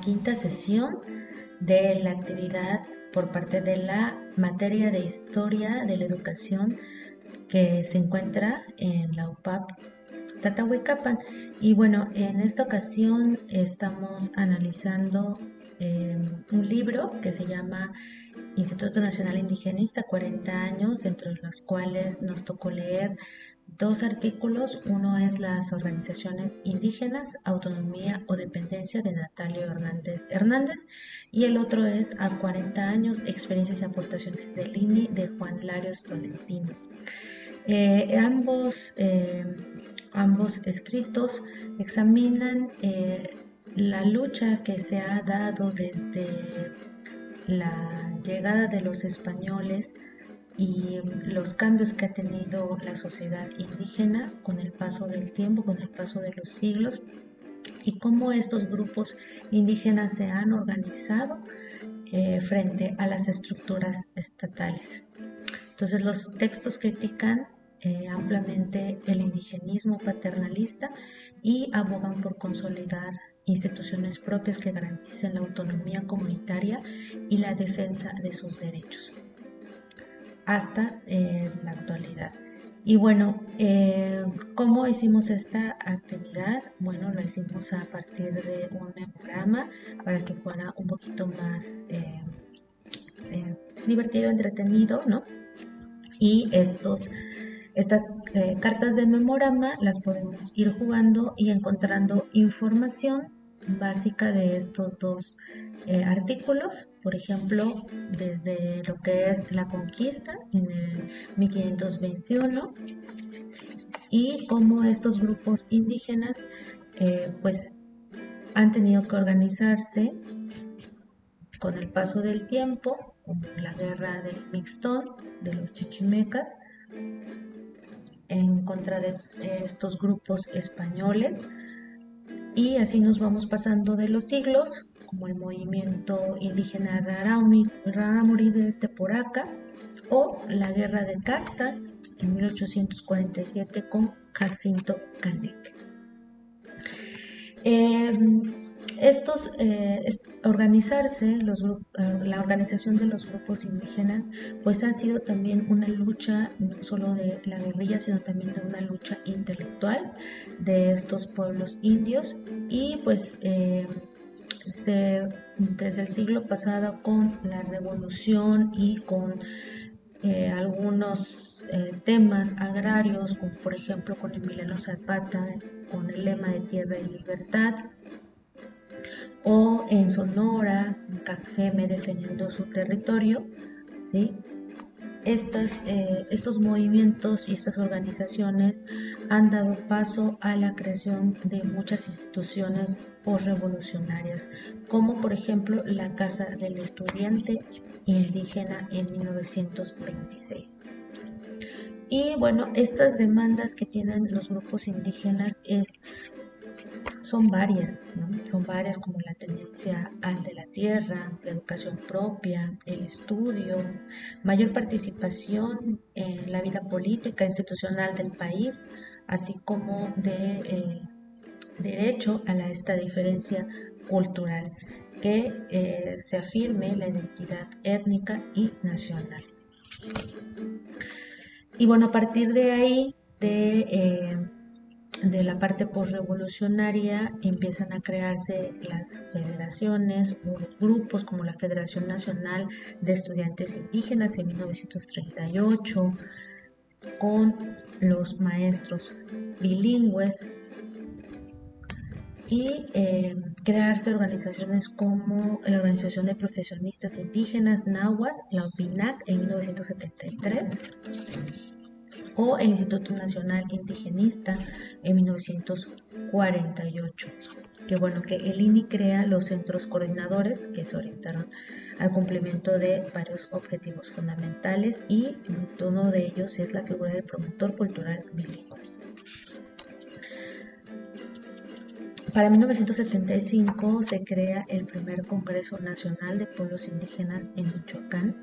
quinta sesión de la actividad por parte de la materia de Historia de la Educación que se encuentra en la UPAP Tatahuicapan. Y bueno, en esta ocasión estamos analizando un libro que se llama Instituto Nacional Indigenista, 40 años, entre los cuales nos tocó leer dos artículos. Uno es Las organizaciones indígenas, autonomía o dependencia, de Natalio Hernández, y el otro es A 40 años, experiencias y aportaciones del INI, de Juan Larios Tolentino. Ambos escritos examinan la lucha que se ha dado desde la llegada de los españoles y los cambios que ha tenido la sociedad indígena con el paso del tiempo, con el paso de los siglos, y cómo estos grupos indígenas se han organizado frente a las estructuras estatales. Entonces los textos critican ampliamente el indigenismo paternalista y abogan por consolidar instituciones propias que garanticen la autonomía comunitaria y la defensa de sus derechos hasta la actualidad. Y bueno, ¿cómo hicimos esta actividad? Bueno, lo hicimos a partir de un memorama para que fuera un poquito más divertido, entretenido, ¿no? Y estas cartas de memorama las podemos ir jugando y encontrando información básica de estos dos artículos. Por ejemplo, desde lo que es la conquista en el 1521 y cómo estos grupos indígenas pues han tenido que organizarse con el paso del tiempo, como la guerra del Mixtón, de los chichimecas, en contra de estos grupos españoles, y así nos vamos pasando de los siglos, como el movimiento indígena Rarámuri de Teporaca o la guerra de castas en 1847 con Jacinto Canek. Organizarse, la organización de los grupos indígenas, pues ha sido también una lucha no solo de la guerrilla, sino también de una lucha intelectual de estos pueblos indios, y pues desde el siglo pasado, con la revolución y con algunos temas agrarios, como por ejemplo con Emiliano Zapata, con el lema de tierra y libertad, o en Sonora, CACFEME defendiendo su territorio, ¿sí? Estos movimientos y estas organizaciones han dado paso a la creación de muchas instituciones postrevolucionarias, como por ejemplo la Casa del Estudiante Indígena en 1926. Y bueno, estas demandas que tienen los grupos indígenas son varias, ¿no? Son varias, como la tenencia al de la tierra, la educación propia, el estudio, mayor participación en la vida política institucional del país, así como de derecho a esta diferencia cultural, que se afirme la identidad étnica y nacional. Y bueno, a partir de ahí, de la parte postrevolucionaria, empiezan a crearse las federaciones o los grupos, como la Federación Nacional de Estudiantes Indígenas en 1938, con los maestros bilingües, y crearse organizaciones como la Organización de Profesionistas Indígenas Nahuas, la OPINAC, en 1973, o el Instituto Nacional Indigenista en 1948. Que bueno, que el INI crea los centros coordinadores que se orientaron al cumplimiento de varios objetivos fundamentales, y uno de ellos es la figura del promotor cultural bilingüe. Para 1975 se crea el primer Congreso Nacional de Pueblos Indígenas en Michoacán,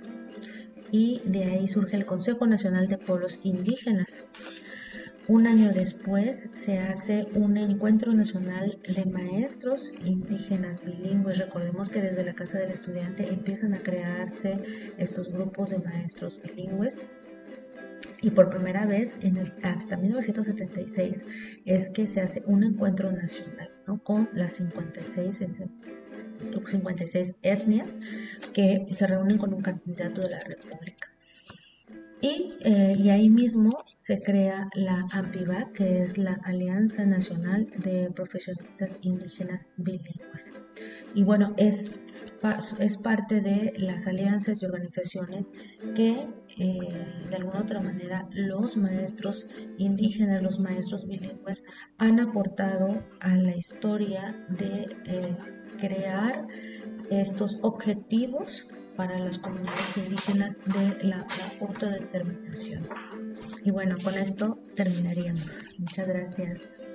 y de ahí surge el Consejo Nacional de Pueblos Indígenas. Un año después se hace un encuentro nacional de maestros indígenas bilingües. Recordemos que desde la Casa del Estudiante empiezan a crearse estos grupos de maestros bilingües. Y por primera vez hasta 1976 es que se hace un encuentro nacional, ¿no? Con las 56 etnias que se reúnen con un candidato de la República. Y ahí mismo se crea la AMPIBA, que es la Alianza Nacional de Profesionistas Indígenas Bilingües. Y bueno, es parte de las alianzas y organizaciones que de alguna otra manera los maestros indígenas, los maestros bilingües han aportado a la historia de crear estos objetivos para las comunidades indígenas de la autodeterminación. Y bueno, con esto terminaríamos. Muchas gracias.